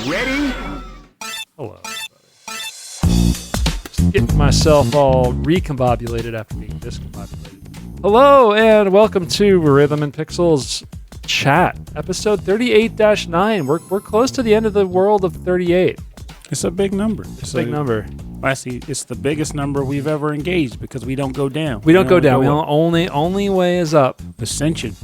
Ready? Hello, everybody. Just getting myself all recombobulated after being discombobulated. Hello, and welcome to Rhythm and Pixels Chat, episode 38-9. We're close to the end of the world of 38. It's a big number. It's a big number. Actually, it's the biggest number we've ever engaged because we don't go down. We don't go down. We don't, only way is up. Ascension.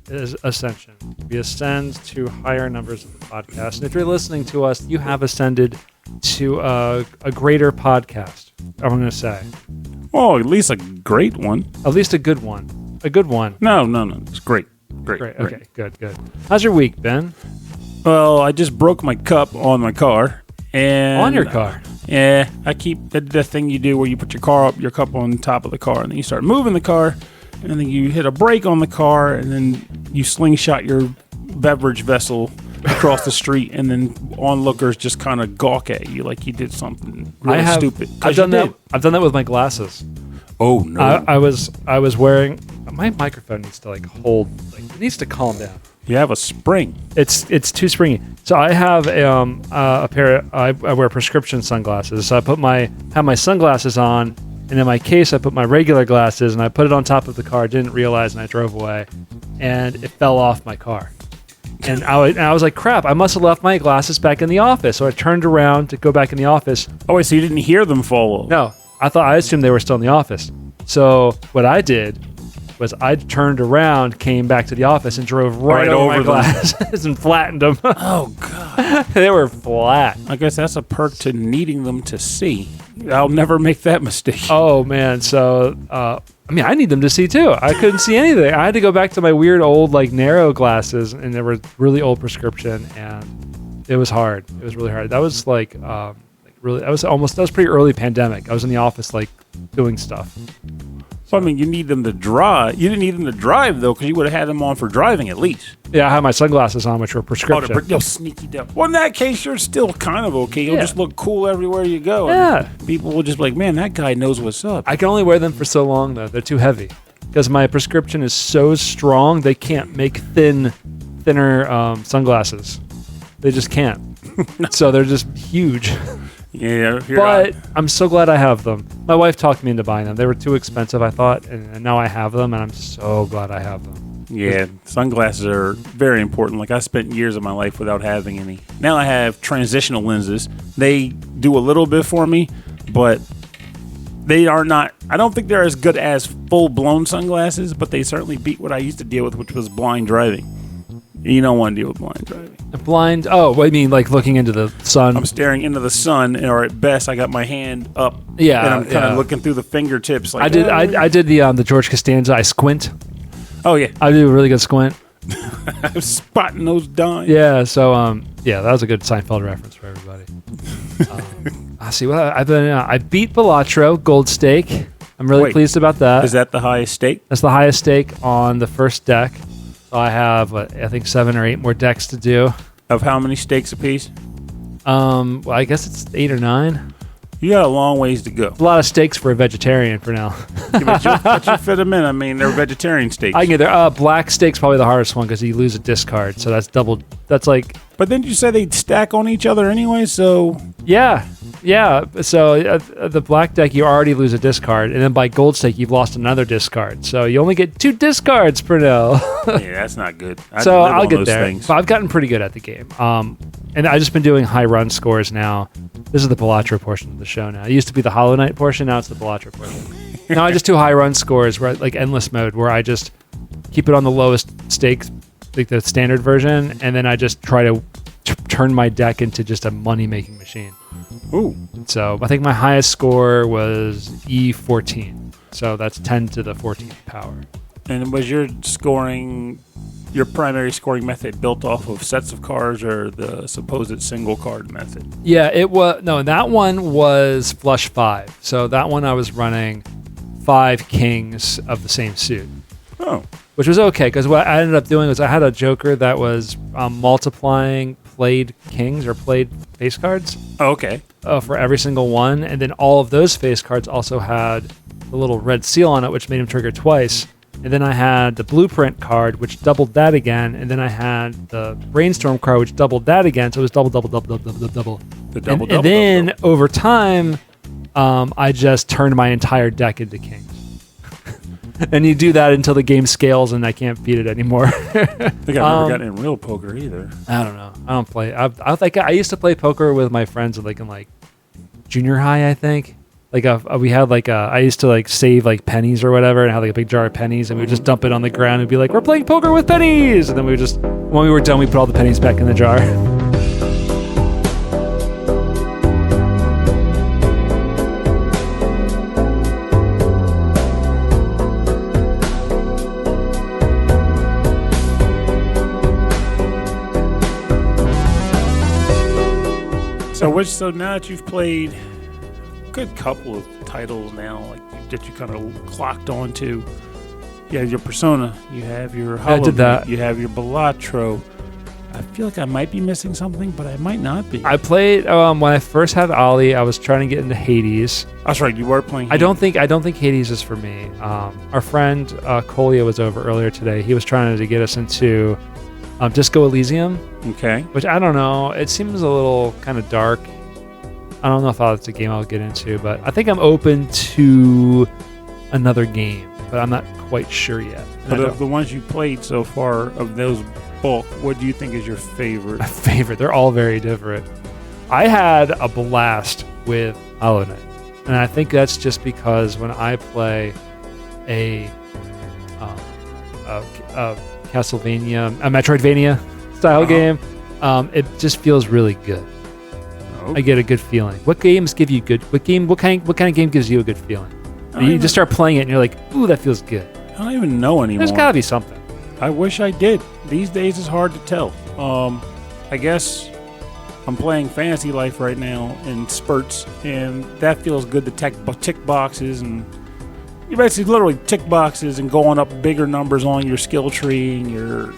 Is ascension. We ascend to higher numbers of the podcast. And if you're listening to us, you have ascended to a greater podcast, I'm going to say. Oh, at least a great one. At least a good one. A good one. No. It's great. Great. Okay, good. How's your week, Ben? Well, I just broke my cup on my car. And On your car? Yeah, I keep the thing you do where you put your cup on top of the car, and then you start moving the car, and then you hit a brake on the car, and then you slingshot your beverage vessel across the street, and then onlookers just kind of gawk at you like you did something really stupid. I've done that. I've done that with my glasses. Oh no! I was wearing. My microphone needs to it needs to calm down. You have a spring. It's too springy. So I have a pair. I wear prescription sunglasses. So I have my sunglasses on, and in my case I put my regular glasses, and I put it on top of the car. Didn't realize, and I drove away, and it fell off my car. And I was like, crap! I must have left my glasses back in the office. So I turned around to go back in the office. Oh wait, so you didn't hear them fall off? No, I assumed they were still in the office. So what I did was I turned around, came back to the office, and drove right over my glasses and flattened them. Oh, God. They were flat. I guess that's a perk to needing them to see. I'll never make that mistake. Oh, man. So, I need them to see, too. I couldn't see anything. I had to go back to my weird old, narrow glasses, and they were really old prescription, and it was hard. It was really hard. That was, that was pretty early pandemic. I was in the office, doing stuff. So, you need them to drive. You didn't need them to drive, though, because you would have had them on for driving at least. Yeah, I had my sunglasses on, which were prescription. Oh, sneaky devil. Well, in that case, you're still kind of okay. You'll just look cool everywhere you go. Yeah. And people will just be like, man, that guy knows what's up. I can only wear them for so long, though. They're too heavy. Because my prescription is so strong, they can't make thinner sunglasses. They just can't. So they're just huge. Yeah, but I'm so glad I have them. My wife talked me into buying them. They were too expensive, I thought, and now I have them, and I'm so glad I have them. Yeah, sunglasses are very important. I spent years of my life without having any. Now I have transitional lenses. They do a little bit for me, but they are not. I don't think they're as good as full-blown sunglasses, but they certainly beat what I used to deal with, which was blind driving. You don't want to deal with blind driving. Blind? Oh, what do you mean, looking into the sun? I'm staring into the sun, or at best, I got my hand up. Yeah, and I'm kind of looking through the fingertips. I did the George Costanza. I squint. Oh yeah, I do a really good squint. I'm spotting those dimes. Yeah. So that was a good Seinfeld reference for everybody. I see. Well, I beat Balatro Gold Stake. I'm really pleased about that. Is that the highest stake? That's the highest stake on the first deck. I have, I think 7 or 8 more decks to do. Of how many stakes apiece? Well, I guess it's 8 or 9. You got a long ways to go. It's a lot of steaks for a vegetarian for now. But you fit them in. They're vegetarian steaks. I can get there. Black steak's probably the hardest one because you lose a discard. So that's double. That's like. But then you say they stack on each other anyway, so. Yeah. So the black deck, you already lose a discard. And then by gold stake, you've lost another discard. So you only get 2 discards, Pernell. Yeah, that's not good. So I'll get there. But I've gotten pretty good at the game. And I've just been doing high run scores now. This is the Balatro portion of the show now. It used to be the Hollow Knight portion. Now it's the Balatro portion. Now I just do high run scores, where endless mode, where I just keep it on the lowest stakes, like the standard version, and then I just try to turn my deck into just a money-making machine. Ooh. So I think my highest score was E14. So that's 10 to the 14th power. And was your primary scoring method built off of sets of cards or the supposed single card method? Yeah, it was. No, that one was flush 5. So that one I was running 5 kings of the same suit. Oh. Which was okay, because what I ended up doing was I had a joker that was multiplying played kings or played face cards. Oh, okay. For every single one. And then all of those face cards also had the little red seal on it, which made them trigger twice. And then I had the blueprint card, which doubled that again. And then I had the brainstorm card, which doubled that again. So it was double. And then over time, I just turned my entire deck into kings. And you do that until the game scales and I can't beat it anymore. I think I've never gotten in real poker either. I don't know. I don't play. I used to play poker with my friends in junior high, I think. We had I used to save pennies or whatever and have a big jar of pennies and we would just dump it on the ground and be like, we're playing poker with pennies. And then when we were done, we put all the pennies back in the jar. So now that you've played a good couple of titles now, that you kind of clocked onto, you have your Persona, you have your Hollow Knight, you have your Balatro. I feel like I might be missing something, but I might not be. I played when I first had Ollie. I was trying to get into Hades. That's right, you were playing Hades. I don't think Hades is for me. Our friend Colia was over earlier today. He was trying to get us into Disco Elysium. Okay. Which I don't know. It seems a little kind of dark. I don't know if that's a game I'll get into, but I think I'm open to another game, but I'm not quite sure yet. But of the ones you played so far, of those bulk, what do you think is your favorite? My favorite. They're all very different. I had a blast with Hollow Knight, and I think that's just because when I play a Castlevania, a Metroidvania style game, it just feels really good. I get a good feeling. What games give you good? What kind of game gives you a good feeling? You just start playing it and you're like, ooh, that feels good. I don't even know anymore. There's got to be something. I wish I did. These days it's hard to tell. I guess I'm playing Fantasy Life right now in spurts, and that feels good to tick boxes, and you basically literally tick boxes and going up bigger numbers on your skill tree and your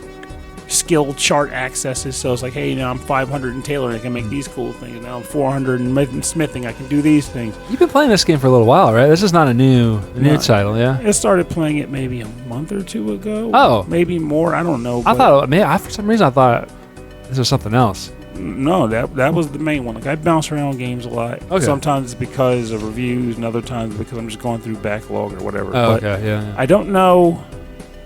skill chart accesses. So it's like, hey, now I'm 500 in tailoring, I can make these cool things. Now I'm 400 in smithing, I can do these things. You've been playing this game for a little while, right? This is not a new title, yeah? I started playing it maybe a month or two ago. Oh. Maybe more, I don't know. For some reason I thought this was something else. No, that was the main one. I bounce around games a lot. Okay. Sometimes it's because of reviews, and other times because I'm just going through backlog or whatever. Oh, okay, yeah. I don't know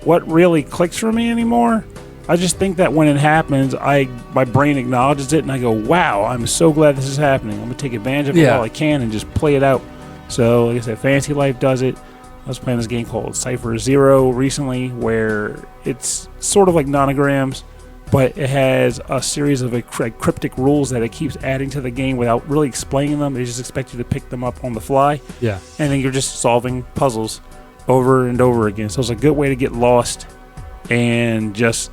what really clicks for me anymore. I just think that when it happens, my brain acknowledges it, and I go, wow, I'm so glad this is happening. I'm going to take advantage of it while I can and just play it out. So, like I said, Fantasy Life does it. I was playing this game called Cypher Zero recently, where it's sort of like Nonograms, but it has a series of cryptic rules that it keeps adding to the game without really explaining them. They just expect you to pick them up on the fly. Yeah. And then you're just solving puzzles over and over again. So it's a good way to get lost and just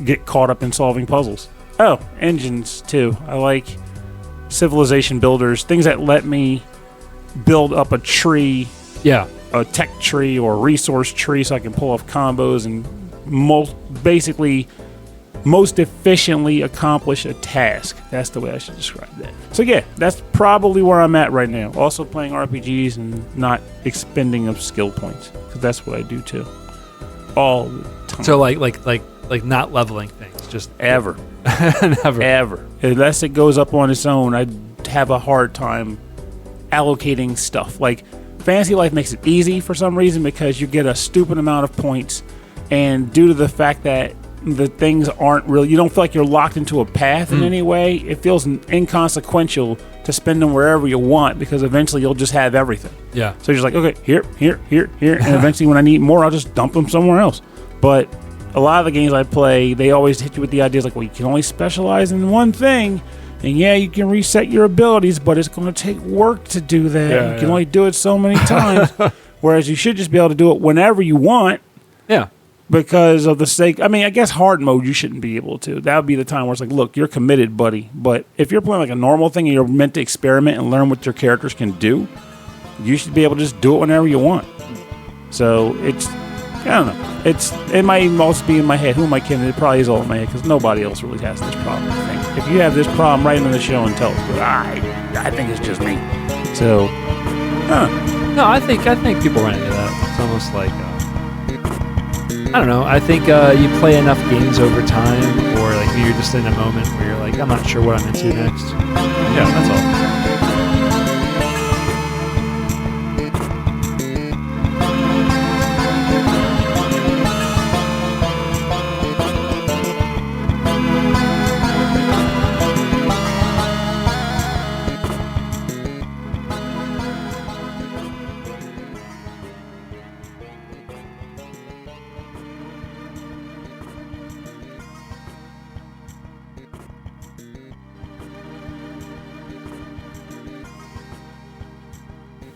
get caught up in solving puzzles. Oh, engines too. I like civilization builders, things that let me build up a tree, a tech tree or a resource tree, so I can pull off combos and most efficiently accomplish a task. That's the way I should describe that. So yeah, that's probably where I'm at right now. Also playing RPGs and not expending of skill points, because that's what I do too, all the time. So like not leveling things, just ever. Never. Ever. Unless it goes up on its own, I'd have a hard time allocating stuff. Like, Fantasy Life makes it easy for some reason because you get a stupid amount of points, and due to the fact that the things aren't really, you don't feel like you're locked into a path in any way, it feels inconsequential to spend them wherever you want, because eventually you'll just have everything. Yeah. So you're just like, okay, here, and eventually when I need more, I'll just dump them somewhere else. But a lot of the games I play, they always hit you with the ideas like, well, you can only specialize in one thing, and yeah, you can reset your abilities, but it's going to take work to do that. You can only do it so many times, whereas you should just be able to do it whenever you want. Yeah. Because of the sake, I mean, I guess hard mode you shouldn't be able to. That would be the time where it's like, look, you're committed, buddy. But if you're playing like a normal thing and you're meant to experiment and learn what your characters can do, you should be able to just do it whenever you want. So it's, I don't know. It might even also be in my head. Who am I kidding? It probably is all in my head because nobody else really has this problem, I think. If you have this problem, write into the show and tell us. But I think it's just me. So, No, I think people run into that. It's almost like I don't know. I think you play enough games over time, or like you're just in a moment where you're like, I'm not sure what I'm into next. Yeah, that's all.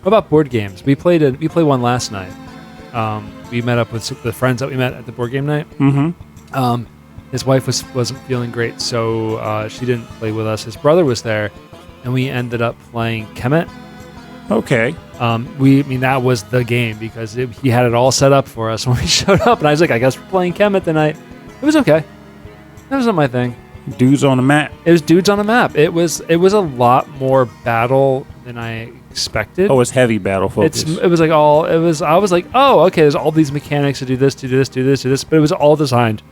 What about board games? We played one last night. We met up with the friends that we met at the board game night. Mm-hmm. His wife wasn't feeling great, so she didn't play with us. His brother was there, and we ended up playing Kemet. Okay. That was the game because he had it all set up for us when we showed up, and I was like, I guess we're playing Kemet tonight. It was okay. That wasn't my thing. Dudes on a map. It was dudes on a map. It was a lot more battle than I expected. Oh, it's heavy battle focus. I was like, oh, okay, there's all these mechanics to do this, but it was all designed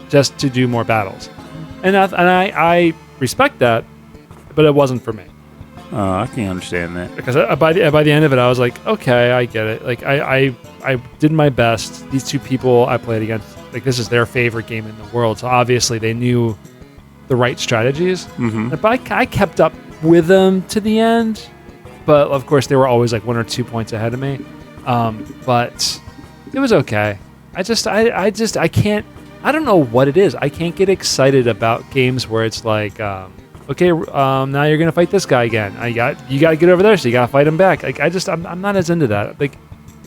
just to do more battles. And I respect that, but it wasn't for me. I can understand that. Because by the end of it, I was like, okay, I get it. Like I did my best. These two people I played against, like this is their favorite game in the world, so obviously they knew the right strategies. Mm-hmm. But I kept up with them to the end. But of course, they were always like 1 or 2 points ahead of me. But it was okay. I can't. I don't know what it is. I can't get excited about games where it's like, okay, now you're gonna fight this guy again. You got to get over there, so you got to fight him back. Like I'm not as into that. Like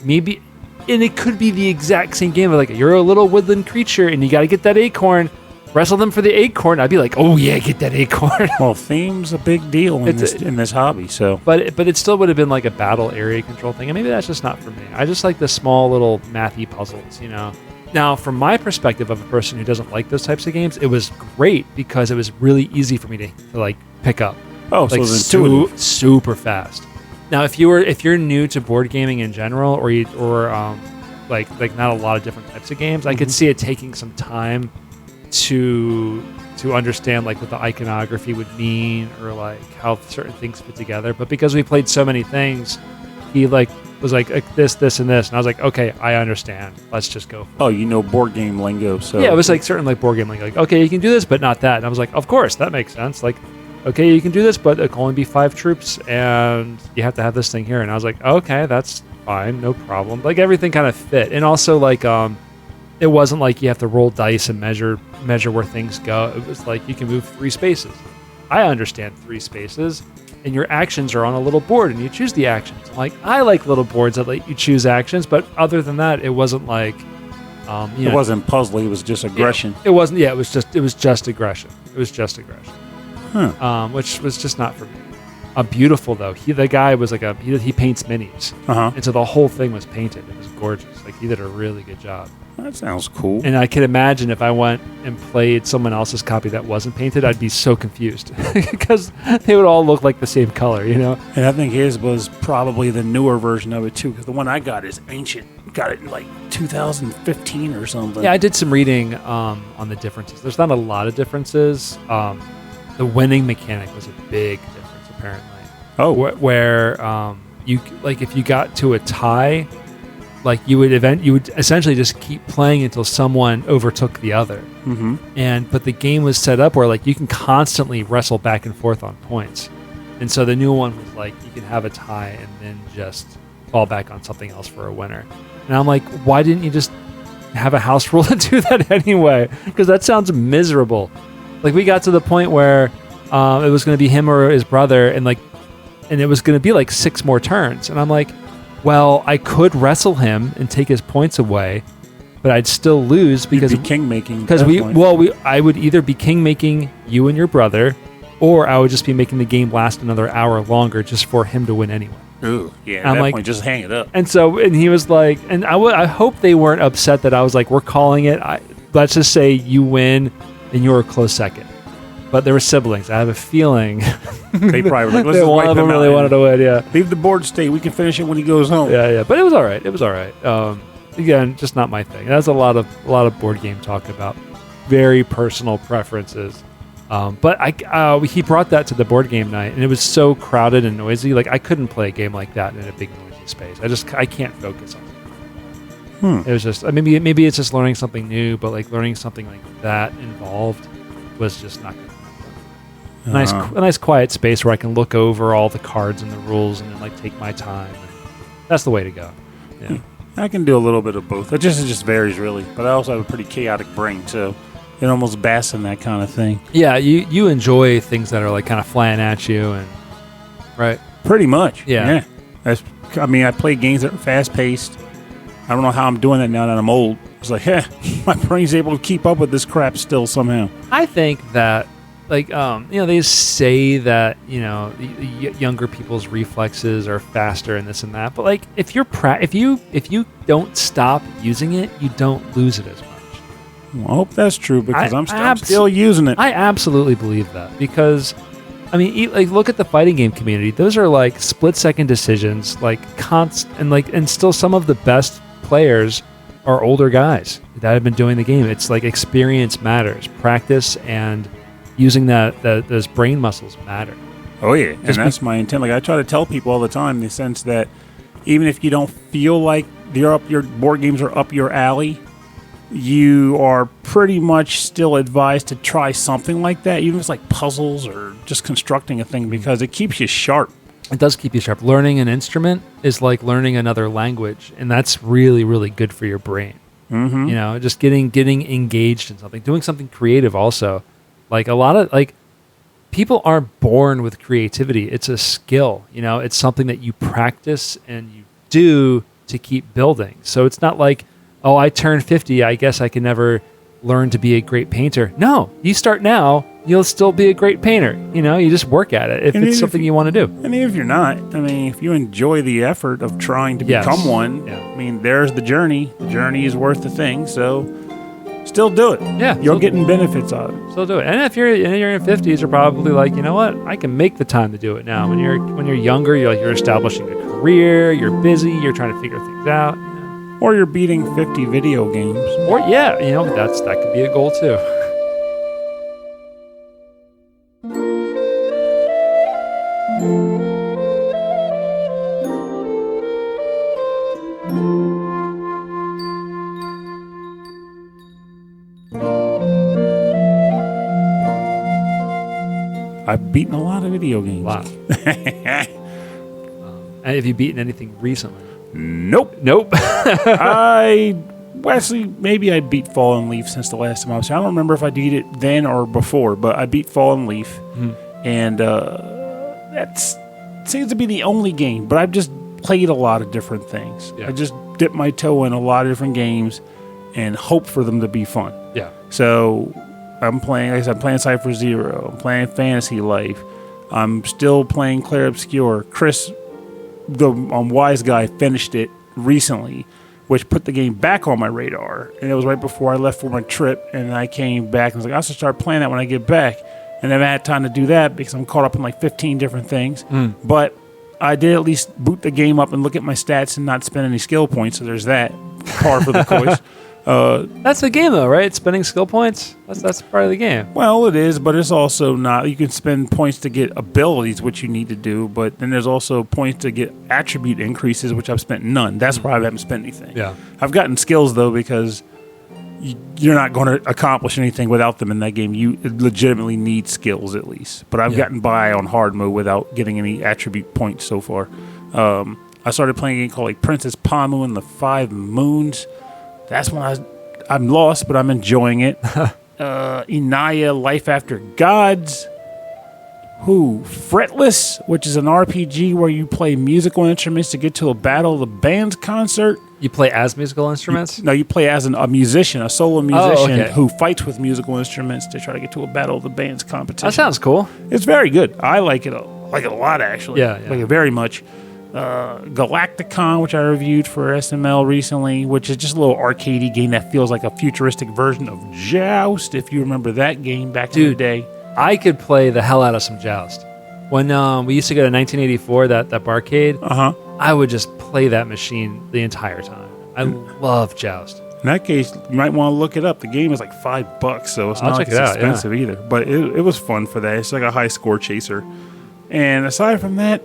maybe, and it could be the exact same game. Like you're a little woodland creature, and you got to get that acorn. Wrestle them for the acorn. I'd be like, oh yeah, get that acorn. Well, theme's a big deal in this hobby. So, but it still would have been like a battle area control thing, and maybe that's just not for me. I just like the small little mathy puzzles, you know. Now, from my perspective of a person who doesn't like those types of games, it was great because it was really easy for me to like pick up. Oh, like so it's super fast. Now, if you're new to board gaming in general, or like not a lot of different types of games, I could see it taking some time to understand like what the iconography would mean or like how certain things fit together. But because we played so many things, he like was like this, and this, and I was like, okay, I understand. Let's just go for it. Oh, you know board game lingo, so yeah, it was like certain like board game lingo. Like, okay, you can do this, but not that. And I was like, of course, that makes sense. Like, okay, you can do this, but it can only be 5 troops, and you have to have this thing here. And I was like, okay, that's fine, no problem. Like everything kind of fit, and also like it wasn't like you have to roll dice and measure where things go. It was like you can move 3 spaces. I understand 3 spaces, and your actions are on a little board, and you choose the actions. Like I like little boards that let you choose actions, but other than that, it wasn't like it wasn't puzzly. It was just aggression. It wasn't. Yeah, it was just aggression. It was just aggression. Huh. Which was just not for me. Beautiful though. The guy was like he paints minis, and so the whole thing was painted. It was gorgeous. Like he did a really good job. That sounds cool. And I could imagine if I went and played someone else's copy that wasn't painted, I'd be so confused because they would all look like the same color, you know? And I think his was probably the newer version of it too, because the one I got is ancient. Got it in like 2015 or something. Yeah, I did some reading on the differences. There's not a lot of differences. The winning mechanic was a big difference, apparently. Oh. Where you like if you got to a tie, like you would essentially just keep playing until someone overtook the other. Mm-hmm. But the game was set up where like you can constantly wrestle back and forth on points. And so the new one was like you can have a tie and then just fall back on something else for a winner. And I'm like, why didn't you just have a house rule to do that anyway? Because that sounds miserable. Like we got to the point where it was going to be him or his brother, and it was going to be like 6 more turns. And I'm like, well, I could wrestle him and take his points away, but I'd still lose because you'd be king making. Because I would either be king making you and your brother, or I would just be making the game last another hour longer just for him to win anyway. Ooh, yeah. At that point, just hang it up. And he was like, and I hope they weren't upset that I was like, we're calling it. Let's just say you win and you're a close second. But there were siblings. I have a feeling they probably were like, let's just one of them really wanted to win. Yeah, leave the board state. We can finish it when he goes home. Yeah. But it was all right. again, just not my thing. That's a lot of board game talk about very personal preferences. But he brought that to the board game night, and it was so crowded and noisy. Like, I couldn't play a game like that in a big noisy space. I can't focus on it. It was just maybe it's just learning something new, but like learning something like that involved was just not good. A nice quiet space where I can look over all the cards and the rules and then like take my time. That's the way to go. Yeah. I can do a little bit of both. It just varies really, but I also have a pretty chaotic brain, so it almost basks in that kind of thing. Yeah, you enjoy things that are like kind of flying at you, and right? Pretty much. Yeah. I play games that are fast paced. I don't know how I'm doing that now that I'm old. It's like, my brain's able to keep up with this crap still somehow. I think that, like, they say that, younger people's reflexes are faster and this and that. But like, if you don't stop using it, you don't lose it as much. Well, I hope that's true because I'm still using it. I absolutely believe that because, look at the fighting game community. Those are like split-second decisions, like and still some of the best players are older guys that have been doing the game. It's like experience matters, practice and using those brain muscles matter. Oh yeah, and that's my intent. Like I try to tell people all the time, in the sense that even if you don't feel like your board games are up your alley, you are pretty much still advised to try something like that, even if it's like puzzles or just constructing a thing, because it keeps you sharp. It does keep you sharp. Learning an instrument is like learning another language, and that's really, really good for your brain. Mm-hmm. Just getting engaged in something, doing something creative also. Like a lot of people aren't born with creativity. It's a skill. It's something that you practice and you do to keep building. So it's not like, oh, I turned 50, I guess I can never learn to be a great painter. No, you start now, you'll still be a great painter. You just work at it if it's something you want to do. And even if you're not, if you enjoy the effort of trying to become one, there's the journey. The journey is worth the thing, so still do it. Yeah. You're getting benefits out of it. Still do it. And if you're in your 50s, you're probably like, you know what? I can make the time to do it now. When you're younger, you're establishing a career, you're busy, you're trying to figure things out. Or you're beating 50 video games. Or that could be a goal too. I've beaten a lot of video games. Wow. And have you beaten anything recently? Nope. Maybe I beat Fallen Leaf since the last time I was here. I don't remember if I did it then or before, but I beat Fallen Leaf. And that seems to be the only game, but I've just played a lot of different things. I just dipped my toe in a lot of different games and hope for them to be fun. Yeah. So I'm playing, like I said, I'm playing Cypher Zero. I'm playing Fantasy Life. I'm still playing Clair Obscur. Chris, the Wise Guy, finished it recently, which put the game back on my radar. And it was right before I left for my trip, and I came back and was like, I should start playing that when I get back. And I haven't had time to do that because I'm caught up in like 15 different things. But I did at least boot the game up and look at my stats and not spend any skill points, so there's that. Par for the course. That's the game, though, right? Spending skill points? That's part of the game. Well, it is, but it's also not. You can spend points to get abilities, which you need to do, but then there's also points to get attribute increases, which I've spent none. That's why I haven't spent anything. Yeah. I've gotten skills, though, because you're not going to accomplish anything without them in that game. You legitimately need skills, at least. But I've gotten by on hard mode without getting any attribute points so far. I started playing a game called like Princess Pamu and the Five Moons. That's when I'm lost, but I'm enjoying it. Inaya, Life After Gods. Fretless, which is an RPG where you play musical instruments to get to a Battle of the Bands concert. You play as musical instruments? You play as a musician, a solo musician who fights with musical instruments to try to get to a Battle of the Bands competition. That sounds cool. It's very good. I like it a lot, actually. Yeah. Like it very much. Galacticon, which I reviewed for SML recently, which is just a little arcadey game that feels like a futuristic version of Joust, if you remember that game back in the day. I could play the hell out of some Joust. When we used to go to 1984, that barcade, I would just play that machine the entire time. I love Joust. In that case, you might want to look it up. The game is like $5, so it's I'll not check like it it's out, expensive either. But it was fun for that. It's like a high score chaser. And aside from that,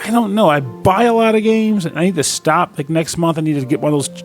I don't know. I buy a lot of games, and I need to stop. Like next month, I need to get one of those,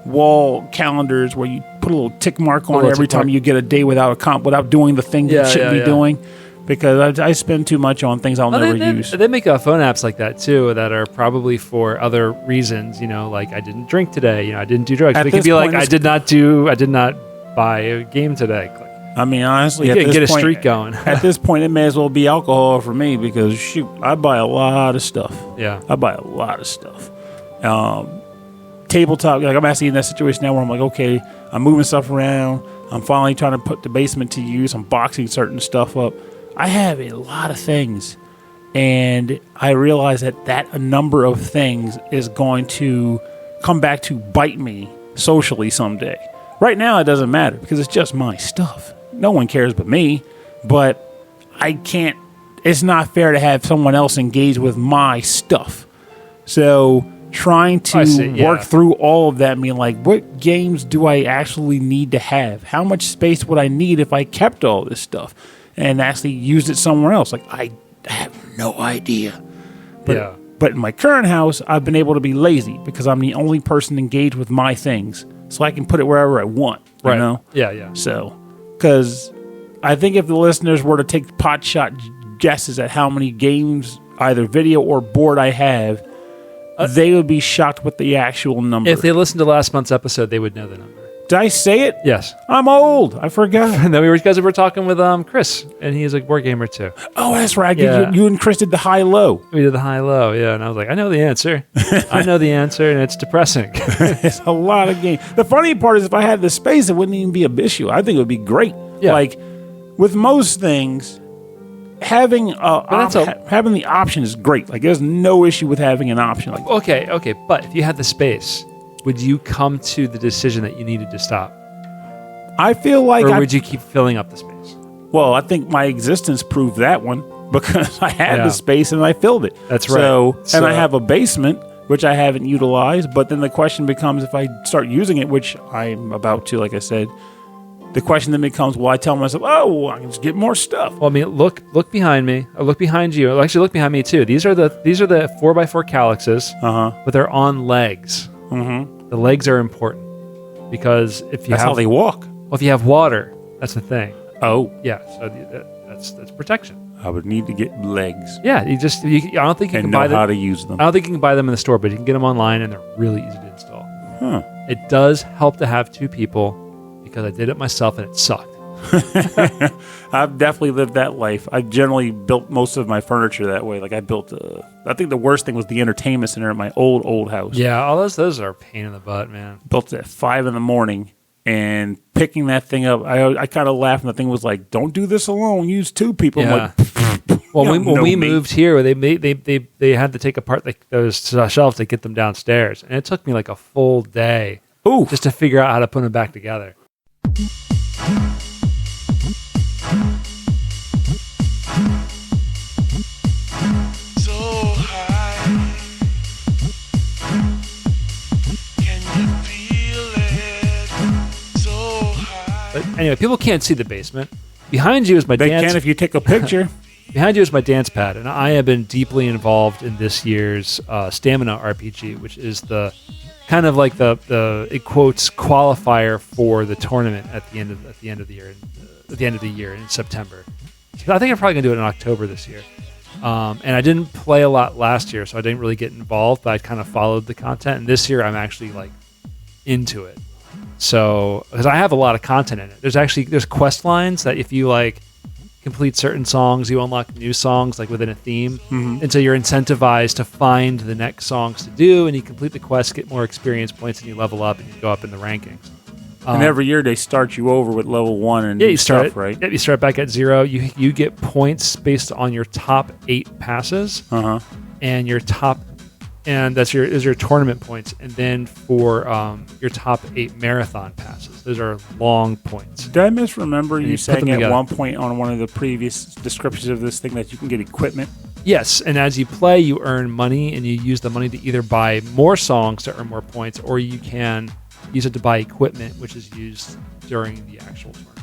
wall calendars where you put a little tick mark on it every time you get a day without doing the thing you shouldn't be doing. Because I spend too much on things I'll never use. They make phone apps like that too that are probably for other reasons. Like I didn't drink today. I didn't do drugs. It could be like I did not buy a game today. I mean, honestly, get a streak going. At this point, it may as well be alcohol for me because shoot, I buy a lot of stuff. Yeah, I buy a lot of stuff. Tabletop, like I'm actually in that situation now where I'm like, okay, I'm moving stuff around. I'm finally trying to put the basement to use. I'm boxing certain stuff up. I have a lot of things, and I realize that a number of things is going to come back to bite me socially someday. Right now, it doesn't matter because it's just my stuff. No one cares but me, but I can't. It's not fair to have someone else engage with my stuff. So trying to work through all of that, like, what games do I actually need to have? How much space would I need if I kept all this stuff and actually used it somewhere else? Like, I have no idea. But in my current house, I've been able to be lazy because I'm the only person engaged with my things. So I can put it wherever I want, you know? Yeah. So, because I think if the listeners were to take pot shot guesses at how many games, either video or board I have, they would be shocked with the actual number. If they listened to last month's episode, they would know the number. Did I say it? Yes. I'm old. I forgot. No, because we were talking with Chris, and he's a board gamer too. Oh, that's right. You and Chris did the high-low. We did the high-low, yeah. And I was like, I know the answer. I know the answer, and it's depressing. It's a lot of games. The funny part is if I had the space, it wouldn't even be an issue. I think it would be great. Yeah. Like, with most things, having the option is great. Like, there's no issue with having an option. Like, okay. But if you had the space, would you come to the decision that you needed to stop? I feel like or would you keep filling up the space? Well, I think my existence proved that one because I had the space and I filled it. That's right. And I have a basement, which I haven't utilized. But then the question becomes, if I start using it, which I'm about to, like I said, the question then becomes, well, I tell myself, oh, I can just get more stuff. Well, I mean, look behind me. Or look behind you. Actually, look behind me too. These are the 4x4 calyxes, but they're on legs. Mm-hmm. The legs are important because that's how they walk. Well, if you have water, that's the thing. Oh, yeah. So that's protection. I would need to get legs. Yeah, I don't think you can buy them. How to use them. I don't think you can buy them in the store, but you can get them online, and they're really easy to install. Huh. It does help to have two people because I did it myself and it sucked. I've definitely lived that life. I generally built most of my furniture that way. Like I built, I think the worst thing was the entertainment center at my old house. Yeah, all those are a pain in the butt, man. Built it at 5 a.m. and picking that thing up, I kind of laughed, and the thing was like, "Don't do this alone. Use two people." Yeah. Well, when we moved here, they had to take apart those shelves to get them downstairs, and it took me like a full day just to figure out how to put them back together. Anyway, people can't see the basement. Behind you is my dance. They can if you take a picture. Behind you is my dance pad, and I have been deeply involved in this year's Stamina RPG, which is the kind of like the in quotes qualifier for the tournament at the end of the year in September. I think I'm probably gonna do it in October this year. And I didn't play a lot last year, so I didn't really get involved. But I kind of followed the content, and this year I'm actually like into it. So, because I have a lot of content in it. There's quest lines that if you like complete certain songs, you unlock new songs like within a theme. Mm-hmm. And so you're incentivized to find the next songs to do, and you complete the quest, get more experience points, and you level up and you go up in the rankings. And every year they start you over with level 1 and you start stuff, right? Yeah, you start back at 0. You get points based on your top 8 passes, and your top. And that's your tournament points. And then for your top 8 marathon passes, those are long points. Did I misremember you saying at one point on one of the previous descriptions of this thing that you can get equipment? Yes, and as you play, you earn money, and you use the money to either buy more songs to earn more points, or you can use it to buy equipment, which is used during the actual tournament.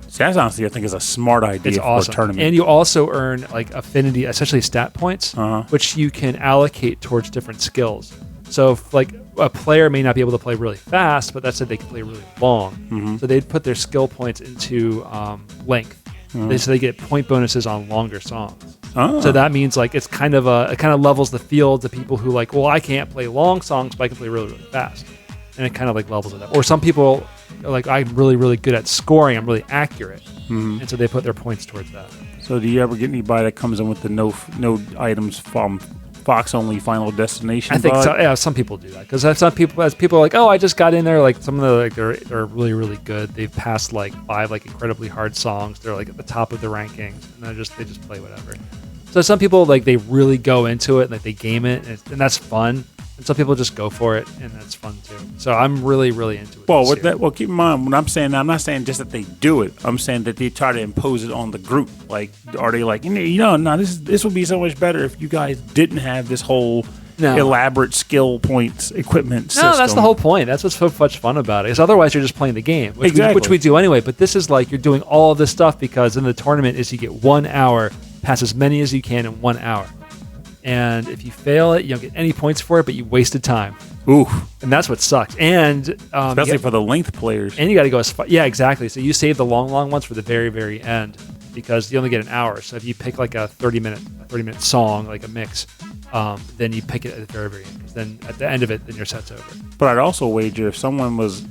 See, that's honestly, I think, is a smart idea It's for awesome. a tournament. And you also earn like affinity, essentially stat points, which you can allocate towards different skills. So if, like a player may not be able to play really fast, but that said they can play really long. So they'd put their skill points into length. So they get point bonuses on longer songs. So that means like it kind of levels the field to people who like, well, I can't play long songs, but I can play really, really fast. And it kind of like levels it up. Or some people are like, I'm really, really good at scoring. I'm really accurate. And so they put their points towards that. So do you ever get anybody that comes in with the no items from Fox only Final Destination? I think so. Yeah, some people do that because some people, as people are like, oh, I just got in there. Like some of the like they're really, really good. They've passed like 5 like incredibly hard songs. They're like at the top of the rankings, and they just play whatever. So some people like they really go into it and like they game it, and that's fun. And some people just go for it, and that's fun too. So I'm really, really into it. Well, keep in mind when I'm saying that, I'm not saying just that they do it. I'm saying that they try to impose it on the group. Like, are they like, this would be so much better if you guys didn't have this whole elaborate skill points equipment system. No, that's the whole point. That's what's so much fun about it. Because otherwise, you're just playing the game, which we do anyway. But this is like you're doing all of this stuff because in the tournament is you get 1 hour, pass as many as you can in 1 hour. And if you fail it, you don't get any points for it, but you wasted time. Ooh. And that's what sucks. And especially for the length players. And you got to go as far. Yeah, exactly. So you save the long ones for the very, very end because you only get an hour. So if you pick like a 30-minute song, like a mix, then you pick it at the very, very end. Then at the end of it, then your set's over. But I'd also wager if someone was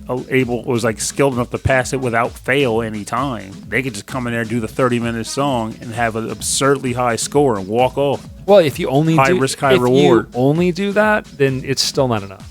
like skilled enough to pass it without fail any time, they could just come in there and do the 30-minute song and have an absurdly high score and walk off. Well, if you only high risk, high reward. If you only do that, then it's still not enough.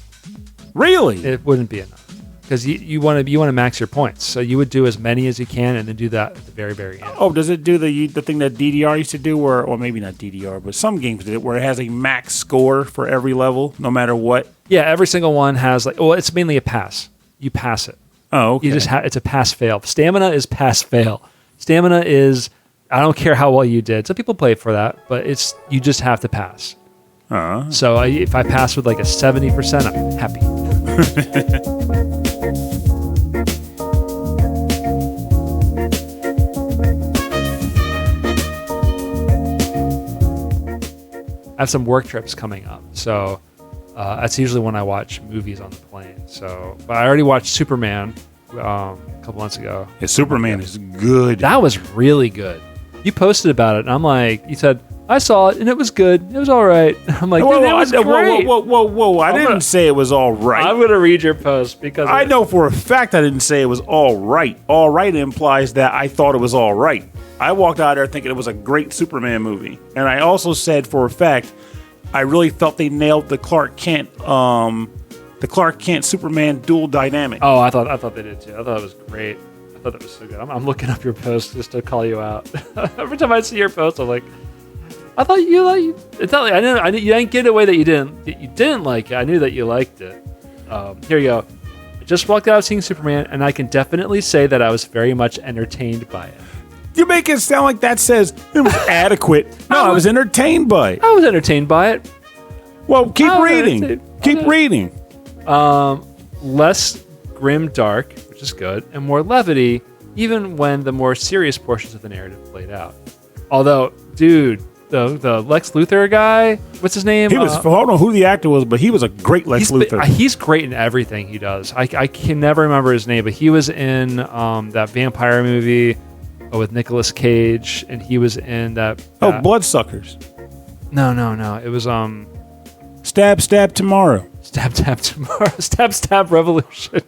Really? It wouldn't be enough because you want to max your points. So you would do as many as you can and then do that at the very, very end. Oh, does it do the thing that DDR used to do, or maybe not DDR, but some games did it, where it has a max score for every level, no matter what? Yeah, every single one has it's mainly a pass. You pass it. Oh, okay. You just it's a pass-fail. Stamina is pass-fail. Stamina is, I don't care how well you did. Some people play for that, but you just have to pass. So if I pass with like a 70%, I'm happy. I have some work trips coming up, so that's usually when I watch movies on the plane. But I already watched Superman a couple months ago. Yeah, Superman is good. That was really good. You posted about it, and I'm like, you said, I saw it, and it was good. It was all right. I'm like, whoa, that was great. Whoa. I didn't say it was all right. I'm going to read your post because I know for a fact I didn't say it was all right. All right implies that I thought it was all right. I walked out there thinking it was a great Superman movie. And I also said for a fact, I really felt they nailed the Clark Kent Superman dual dynamic. Oh, I thought they did too. I thought it was great. I thought that was so good. I'm looking up your post just to call you out. Every time I see your post, I'm like, I thought you like. It's not like I knew you didn't get away that you didn't like it. I knew that you liked it. Here you go. I just walked out of seeing Superman, and I can definitely say that I was very much entertained by it. You make it sound like that says it was adequate. No, I was entertained by it. I was entertained by it. Well, keep reading. Keep reading. Less grim dark, which is good, and more levity, even when the more serious portions of the narrative played out. Although, dude, the Lex Luthor guy, what's his name? He was. I don't know who the actor was, but he was a great Lex Luthor. He's great in everything he does. I can never remember his name, but he was in that vampire movie with Nicholas Cage, and he was in that. Bloodsuckers. No. It was Stab Tomorrow. Stab Tomorrow. Stab Revolution.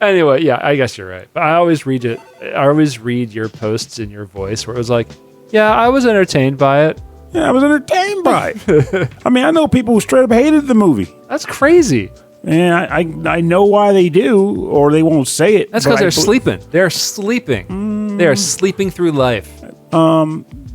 Anyway, yeah, I guess you're right. But I always read it. I always read your posts in your voice where it was like, yeah, I was entertained by it. Yeah, I was entertained by it. I mean, I know people who straight up hated the movie. That's crazy. And I know why they do, or they won't say it. That's because they're sleeping. They're sleeping. They are sleeping through life.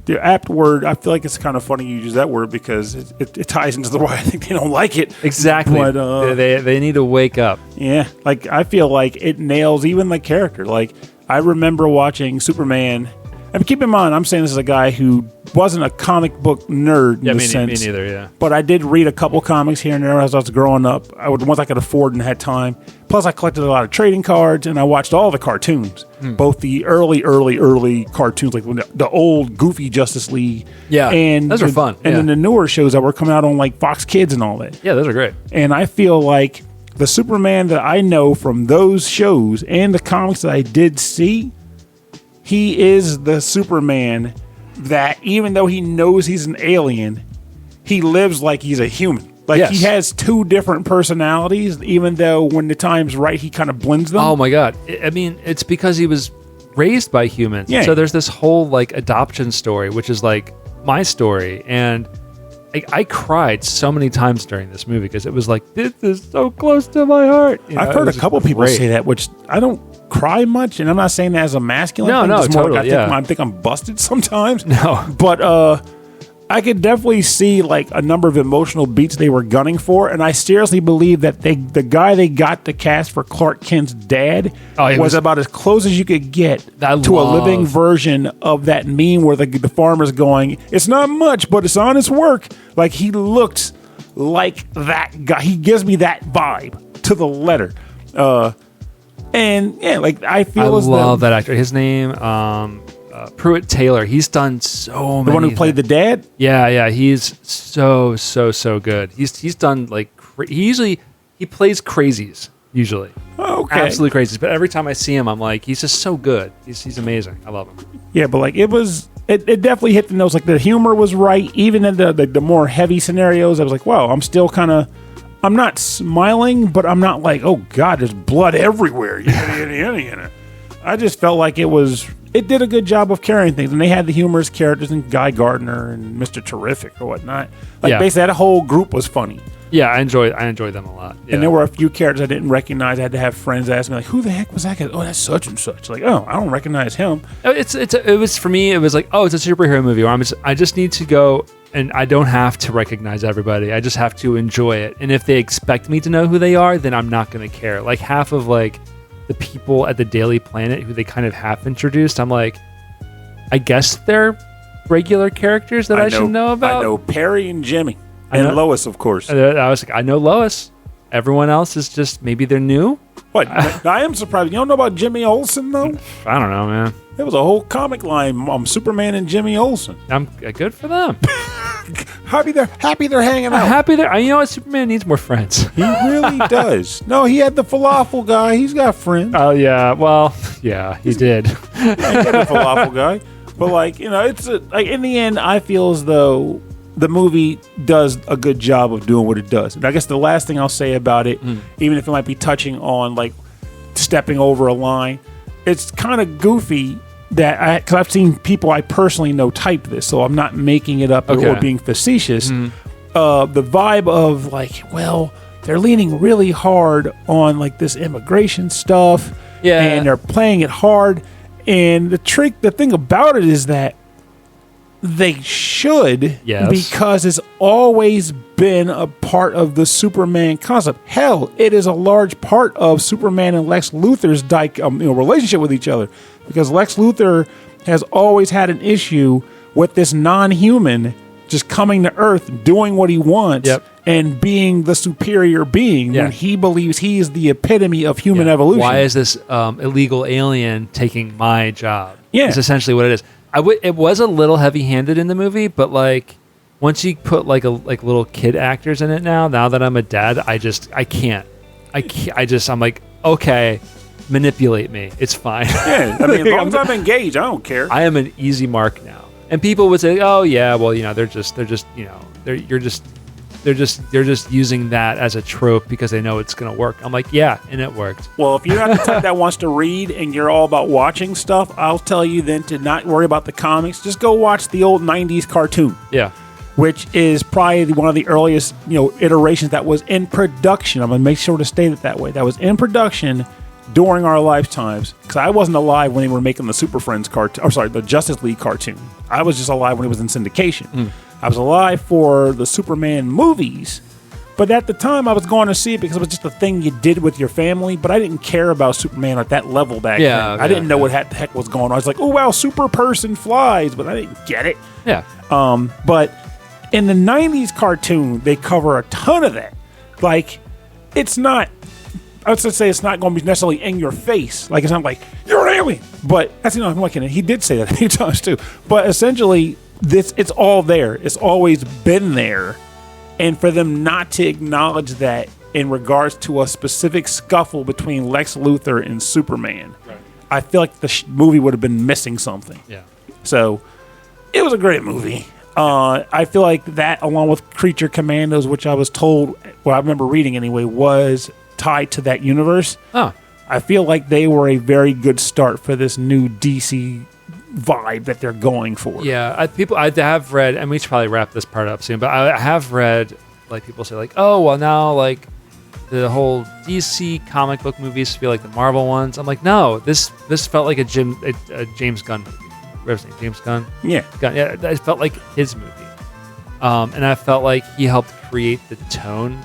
The apt word, I feel like it's kind of funny you use that word because it ties into the why I think they don't like it. Exactly. But, they need to wake up. Yeah. Like, I feel like it nails even the character. Like, I remember watching Superman And keep in mind, I'm saying this is a guy who wasn't a comic book nerd in the sense. Me neither, yeah. But I did read a couple comics here and there as I was growing up. Ones I could afford and had time. Plus, I collected a lot of trading cards, and I watched all the cartoons. Both the early cartoons, like the old goofy Justice League. Yeah, and those are fun. And then the newer shows that were coming out on like Fox Kids and all that. Yeah, those are great. And I feel like the Superman that I know from those shows and the comics that I did see, he is the Superman that even though he knows he's an alien, he lives like he's a human. Like he has two different personalities, even though when the time's right, he kind of blends them. Oh my God. I mean, it's because he was raised by humans. Yeah. So there's this whole like adoption story, which is like my story. And I cried so many times during this movie because it was like, this is so close to my heart. You know, I've heard a couple people say that, which I don't cry much, and I'm not saying that as a masculine thing. No, totally, I think I'm busted sometimes. No. But I could definitely see like a number of emotional beats they were gunning for, and I seriously believe that the guy they got to cast for Clark Kent's dad was about as close as you could get to a living version of that meme where the farmer's going, "It's not much, but it's honest work." Like, he looks like that guy. He gives me that vibe to the letter. And yeah, like I love that actor. His name, Pruitt Taylor. He's done so many. The one who played the dad? Yeah. He's so good. He's done like he plays crazies usually. Okay. Absolutely crazies. But every time I see him, I'm like, he's just so good. He's amazing. I love him. Yeah, but like it definitely hit the nose. Like the humor was right. Even in the more heavy scenarios, I was like, wow, I'm not smiling, but I'm not like, oh God, there's blood everywhere. I just felt like it did a good job of carrying things. And they had the humorous characters and Guy Gardner and Mr. Terrific or whatnot. Like basically that whole group was funny. Yeah, I enjoyed them a lot. Yeah. And there were a few characters I didn't recognize. I had to have friends ask me like, who the heck was that guy? Oh, that's such and such. Like, oh, I don't recognize him. It was for me, it was like, oh, it's a superhero movie where I just need to go and I don't have to recognize everybody. I just have to enjoy it. And if they expect me to know who they are, then I'm not going to care. Like half of like the people at the Daily Planet who they kind of half introduced, I'm like, I guess they're regular characters that I should know about. I know Perry and Jimmy. And Lois, of course. I was like, I know Lois. Everyone else is just, maybe they're new. What? I am surprised. You don't know about Jimmy Olsen, though? I don't know, man. There was a whole comic line, Superman and Jimmy Olsen. I'm good for them. happy they're hanging out. Happy they're. You know what? Superman needs more friends. He really does. No, he had the falafel guy. He's got friends. Oh yeah. Well, yeah, he did. He had the falafel guy. But like, it's like in the end, I feel as though the movie does a good job of doing what it does. And I guess the last thing I'll say about it, even if it might be touching on like stepping over a line, it's kind of goofy that because I've seen people I personally know type this, so I'm not making it up or being facetious. The vibe of like, well, they're leaning really hard on like this immigration stuff, and they're playing it hard. And the thing about it is that they should, because it's always been a part of the Superman concept. Hell, it is a large part of Superman and Lex Luthor's relationship with each other, because Lex Luthor has always had an issue with this non-human just coming to Earth, doing what he wants, and being the superior being when he believes he is the epitome of human evolution. Why is this illegal alien taking my job? Yeah, is essentially what it is. It was a little heavy-handed in the movie, but like once you put like little kid actors in it now that I'm a dad, I'm like, okay, manipulate me. It's fine. Yeah, I mean, as long as I'm engaged, I don't care. I am an easy mark now. And people would say, oh yeah, well, they're just using that as a trope because they know it's going to work. I'm like, yeah, and it worked. Well, if you're not the type that wants to read and you're all about watching stuff, I'll tell you then to not worry about the comics. Just go watch the old 90s cartoon. Yeah. Which is probably one of the earliest, iterations that was in production. I'm going to make sure to state it that way. That was in production during our lifetimes, because I wasn't alive when they were making the Super Friends cartoon, the Justice League cartoon. I was just alive when it was in syndication. I was alive for the Superman movies But at the time, I was going to see it because it was just a thing you did with your family. But I didn't care about Superman at that level back then. I didn't know what the heck was going on. I was like, oh, wow, super person flies. But I didn't get it. Yeah. But in the 90s cartoon, they cover a ton of that. Like, it's not... I was going to say it's not going to be necessarily in your face. Like, it's not like, you're an alien. But, that's, I'm looking at it. He did say that a few times, too. But essentially, it's all there. It's always been there. And for them not to acknowledge that in regards to a specific scuffle between Lex Luthor and Superman, right. I feel like the movie would have been missing something. Yeah. So, it was a great movie. I feel like that, along with Creature Commandos, which I was told, well, I remember reading anyway, was tied to that universe. Oh. I feel like they were a very good start for this new DC vibe that they're going for. Yeah, I have read, and we should probably wrap this part up soon, but I have read, like, people say, like, oh, well, now, like, the whole DC comic book movies feel like the Marvel ones. I'm like, no, this felt like a James Gunn movie. What's his name? James Gunn? Yeah. Yeah, it felt like his movie. And I felt like he helped create the tone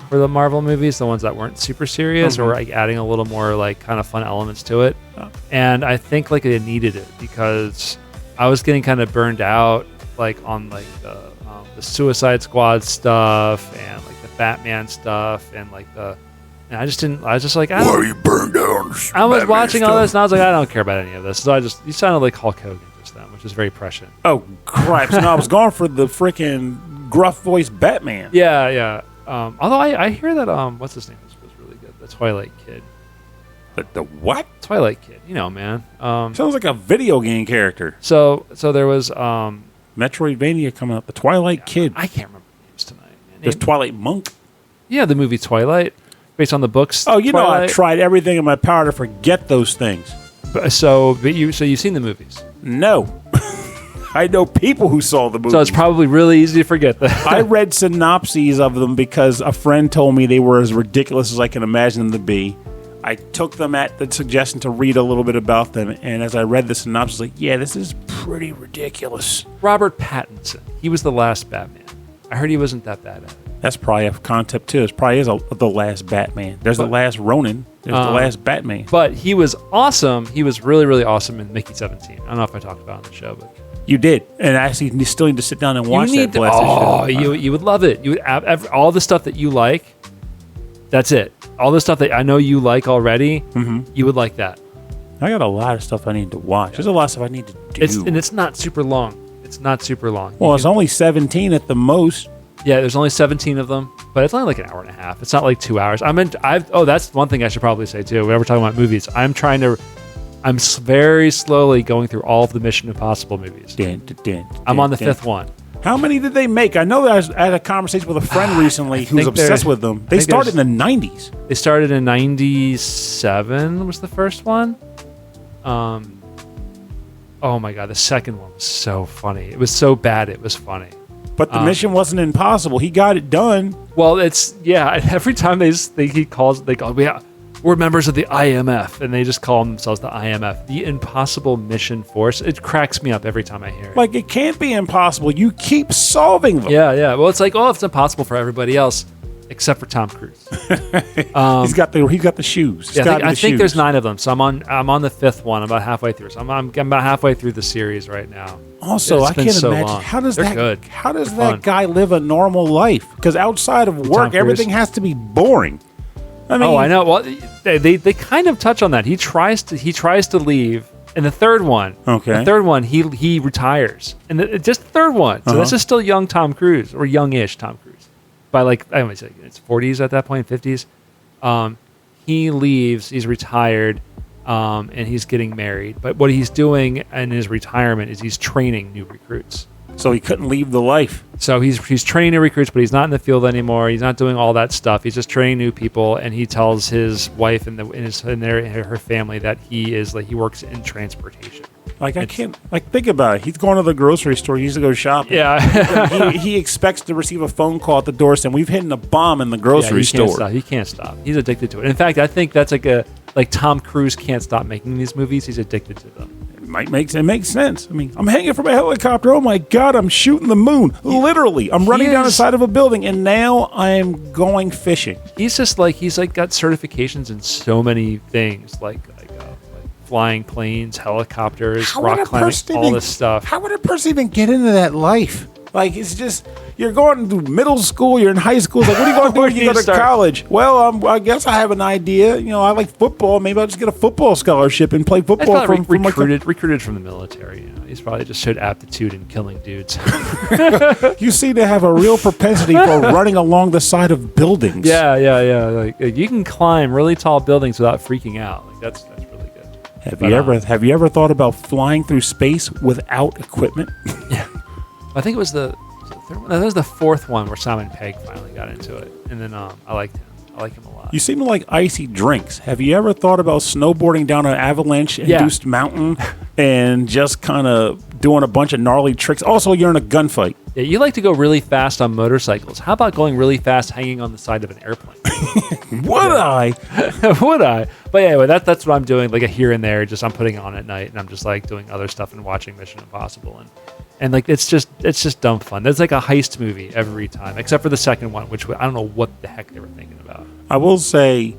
for the Marvel movies, the ones that weren't super serious or like adding a little more like kind of fun elements to it. Oh. And I think like they needed it because I was getting kind of burned out like on like the Suicide Squad stuff and like the Batman stuff and like and I was just like, why are you burned out? I was watching all this and I was like, I don't care about any of this. So you sounded like Hulk Hogan just then, which is very prescient. Oh, crap. So no, I was going for the freaking gruff voice Batman. Yeah, yeah. Although I hear that what's his name was really good. The Twilight Kid. The what? Twilight Kid. You know, man. Sounds like a video game character. So there was Metroidvania coming up. The Twilight Kid. I can't remember the names tonight. Man. There's Twilight Monk. Yeah, the movie Twilight, based on the books. Oh, you Twilight. know, I tried everything in my power to forget those things. So you've seen the movies? No. I know people who saw the movie. So it's probably really easy to forget that. I read synopses of them because a friend told me they were as ridiculous as I can imagine them to be. I took them at the suggestion to read a little bit about them, and as I read the synopsis, like, yeah, this is pretty ridiculous. Robert Pattinson. He was the last Batman. I heard he wasn't that bad at it. That's probably a concept, too. It probably is the last Batman. There's the last Ronin. There's the last Batman. But he was awesome. He was really, really awesome in Mickey 17. I don't know if I talked about it on the show, but... You did, and actually, you still need to sit down and watch that blasted show. You would love it. You would all the stuff that you like. That's it. All the stuff that I know you like already. Mm-hmm. You would like that. I got a lot of stuff I need to watch. There's a lot of stuff I need to do. And it's not super long. It's not super long. Well, it's only 17 at the most. Yeah, there's only 17 of them, but it's only like an hour and a half. It's not like 2 hours. That's one thing I should probably say too. Whenever we're talking about movies, I'm very slowly going through all of the Mission Impossible movies. I'm on the fifth one. How many did they make? I know that I had a conversation with a friend recently who's obsessed with them. They started in the 90s. They started in 97 was the first one. Oh my God, the second one was so funny. It was so bad, it was funny. But the mission wasn't impossible. He got it done. Well, every time we're members of the IMF, and they just call themselves the IMF, the Impossible Mission Force. It cracks me up every time I hear it. Like, it can't be impossible. You keep solving them. Yeah. Well, it's like, it's impossible for everybody else, except for Tom Cruise. He's got the shoes. I think there's 9 of them, so I'm on the 5th one. I'm about halfway through. So I'm about halfway through the series right now. Also, I can't imagine long. how does They're that guy live a normal life? Because outside of work, everything has to be boring. I mean, I know. Well, they kind of touch on that. He tries to leave. In the third one, he retires. And just the third one. So this is still young Tom Cruise, or youngish Tom Cruise. By it's 40s at that point, 50s. He leaves. He's retired, and he's getting married. But what he's doing in his retirement is he's training new recruits. So he couldn't leave the life. So he's training new recruits, but he's not in the field anymore. He's not doing all that stuff. He's just training new people, and he tells his wife and her family that he works in transportation. Think about it. He's going to the grocery store. He used to go shopping. Yeah. he expects to receive a phone call at the door saying, we've hit a bomb in the grocery store. He can't stop. He's addicted to it. In fact, I think that's like Tom Cruise can't stop making these movies. He's addicted to them. It makes sense. I mean, I'm hanging from a helicopter. Oh my God, I'm shooting the moon. Literally, I'm running down the side of a building, and now I'm going fishing. He's got certifications in so many things, like flying planes, helicopters, rock climbing, all this stuff. How would a person even get into that life? Like, it's just, you're going to middle school, you're in high school. It's like, what are you going to do when you go to college? Well, I guess I have an idea. You know, I like football. Maybe I'll just get a football scholarship and play football. Recruited from the military. You know, he's probably just showed aptitude in killing dudes. You seem to have a real propensity for running along the side of buildings. Yeah. Like, you can climb really tall buildings without freaking out. Like, that's really good. Have you ever thought about flying through space without equipment? Yeah. I think it was the third one. That was the fourth one where Simon Pegg finally got into it, and then I liked him. I like him a lot. You seem to like icy drinks. Have you ever thought about snowboarding down an avalanche-induced mountain and just kind of doing a bunch of gnarly tricks? Also, you're in a gunfight. Yeah, you like to go really fast on motorcycles. How about going really fast hanging on the side of an airplane? Would I? Would I? But anyway, that's what I'm doing, like a here and there. Just I'm putting on at night, and I'm just like doing other stuff and watching Mission Impossible, and like it's just dumb fun. There's like a heist movie every time, except for the second one, which I don't know what the heck they were thinking about. I will say,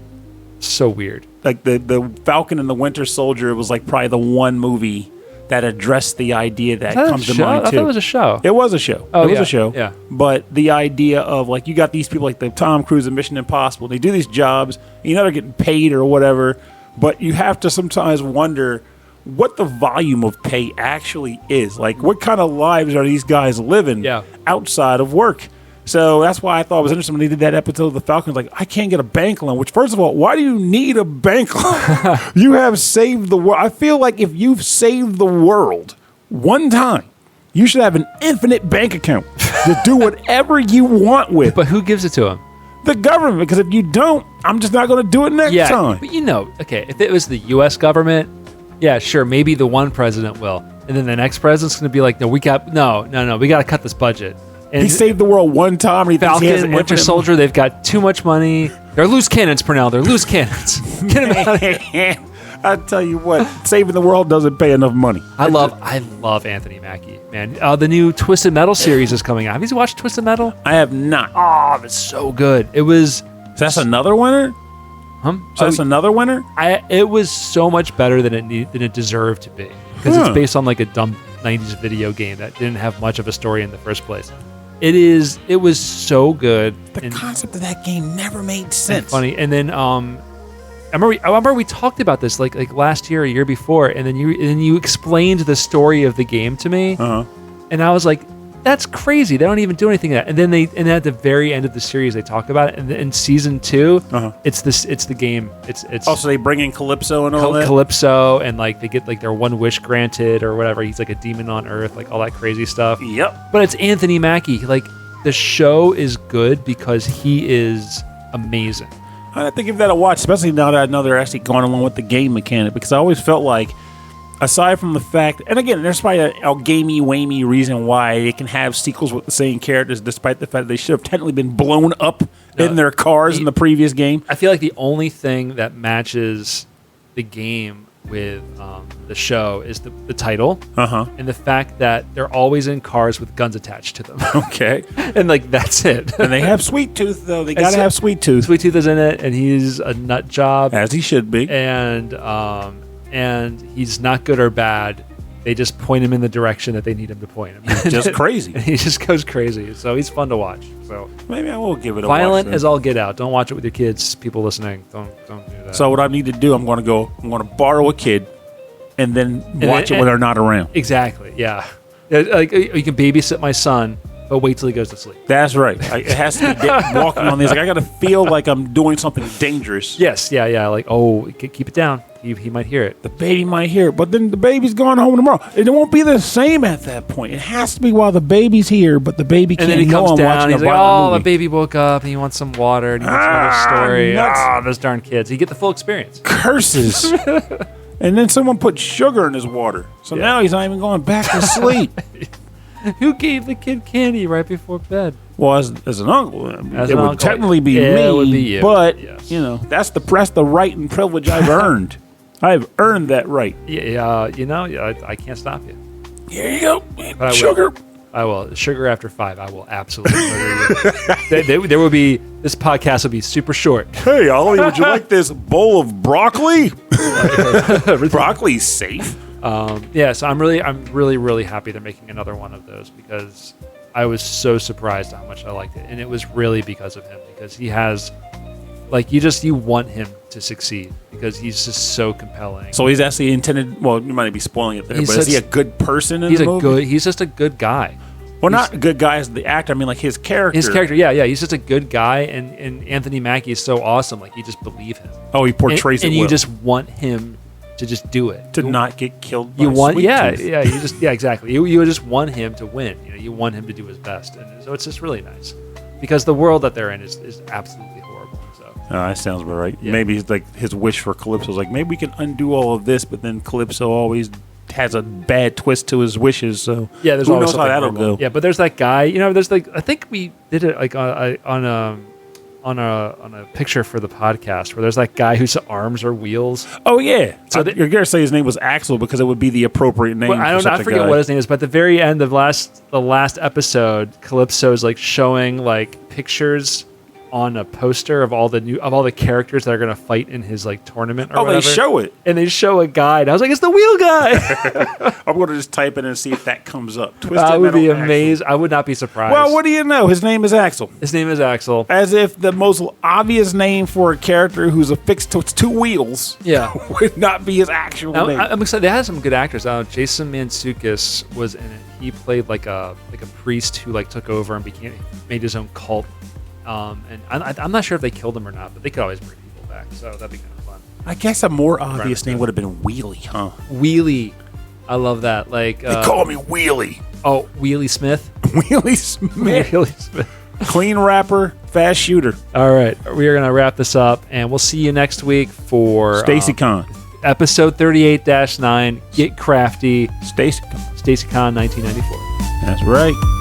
so weird. Like the Falcon and the Winter Soldier was like probably the one movie that addressed the idea that comes to mind too. I thought it was a show. It was a show. Oh, it was a show. Yeah. But the idea of like you got these people like the Tom Cruise and Mission Impossible. They do these jobs. You know they're getting paid or whatever, but you have to sometimes wonder what the volume of pay actually is. Like what kind of lives are these guys living outside of work? So that's why I thought it was interesting when they did that episode of The Falcon. Like, I can't get a bank loan, which, first of all, why do you need a bank loan? You have saved the world. I feel like if you've saved the world one time, you should have an infinite bank account to do whatever you want with. But who gives it to him? The government, because if you don't, I'm just not going to do it next time. But if it was the U.S. government, yeah, sure, maybe the one president will. And then the next president's going to be like, no, we got to cut this budget. And he saved the world one time. And Falcon, Winter Soldier, they've got too much money. They're loose cannons, Pernell. They're loose cannons. Get them out of here. I tell you what, saving the world doesn't pay enough money. I love Anthony Mackie, man. The new Twisted Metal series is coming out. Have you watched Twisted Metal? I have not. Oh, it's so good. It was. So that's another winner? So that's another winner? It was so much better than it deserved to be because it's based on like a dumb 90s video game that didn't have much of a story in the first place. It was so good. The concept of that game never made sense. Funny. And then I remember we talked about this like last year, a year before, and then you explained the story of the game to me. And I was like, that's crazy. They don't even do anything like that. And then at the very end of the series they talk about it. And in season 2, it's the game. It's also they bring in Calypso and all that. Calypso, and like they get like their one wish granted or whatever. He's like a demon on Earth, like all that crazy stuff. Yep. But it's Anthony Mackie. Like the show is good because he is amazing. I have to give that a watch, especially now that I know they're actually going along with the game mechanic, because I always felt like, aside from the fact, and again, there's probably a gamey-wamey reason why it can have sequels with the same characters, despite the fact that they should have technically been blown up in their cars in the previous game. I feel like the only thing that matches the game with the show is the title and the fact that they're always in cars with guns attached to them. Okay. And like that's it. And they have Sweet Tooth, though. They got to have Sweet Tooth. Sweet Tooth is in it, and he's a nut job. As he should be. And he's not good or bad. They just point him in the direction that they need him to point him. He's just crazy. He just goes crazy. So he's fun to watch. So maybe I will give it a violent watch. as all get out. Don't watch it with your kids. People listening, don't do that. So what I need to do, I'm going to borrow a kid and then watch it when they're not around. Exactly. Yeah. Like you can babysit my son, but wait till he goes to sleep. That's right. It has to be walking on these. Like I got to feel like I'm doing something dangerous. Yes. Yeah. Like, keep it down. He might hear it. The baby might hear it, but then the baby's going home tomorrow. It won't be the same at that point. It has to be while the baby's here, but the baby can't. And then he comes down. He's like, movie. The baby woke up and he wants some water and he wants another story. Nuts. Those darn kids. You get the full experience. Curses. And then someone put sugar in his water, so now he's not even going back to sleep. Who gave the kid candy right before bed? Well, as an uncle, it would technically be me. It would be you. But you know, that's the right and privilege I've earned. I've earned that right. Yeah, I can't stop you. Here you go, But sugar. I will. Sugar after 5. I will absolutely murder you. There will be. This podcast will be super short. Hey, Ollie, would you like this bowl of broccoli? Broccoli's safe. Yeah, so I'm really happy they're making another one of those because I was so surprised how much I liked it, and it was really because of him because he has, like, you want him to succeed because he's just so compelling. So he's actually intended. Well, you might be spoiling it there, but is he a good person in the movie? He's just a good guy. Well, not a good guy as the actor. I mean, like his character. His character, yeah. He's just a good guy, and Anthony Mackie is so awesome. Like, you just believe him. Oh, he portrays it and well. you just want him to just do it. To not get killed by you want Sweet Tooth. exactly. You just want him to win. You want him to do his best, and so it's just really nice because the world that they're in is absolutely horrible. So that sounds about right. Yeah. Maybe it's like his wish for Calypso's like, maybe we can undo all of this, but then Calypso always has a bad twist to his wishes. So yeah, there's who always knows how that'll horrible. go. Yeah, but there's that guy. There's like, I think we did it like on a picture for the podcast where there's that guy whose arms are wheels. Oh yeah. So you're gonna say his name was Axel because it would be the appropriate name. Well, I forget what his name is, but at the very end of the last episode, Calypso is like showing like pictures on a poster of all the characters that are going to fight in his like tournament or whatever. They show it. And they show a guy. And I was like, it's the wheel guy. I'm going to just type it and see if that comes up. That would be amazing. I would not be surprised. Well, what do you know? His name is Axel. His name is Axel. As if the most obvious name for a character who's affixed to two wheels would not be his actual name. I'm excited. They had some good actors. Jason Mantzoukas was in it. He played like a priest who like took over and made his own cult. And I'm not sure if they killed him or not, but they could always bring people back, so that'd be kind of fun. I guess a more obvious name would have been Wheelie, huh? Wheelie. I love that. Like they call me Wheelie. Oh, Wheelie Smith? Wheelie Smith. Wheelie Smith. Clean rapper, fast shooter. All right. We are going to wrap this up, and we'll see you next week for Stacy Con. Episode 38-9, Get Crafty. Stacy Con. Stacy Con 1994. That's right.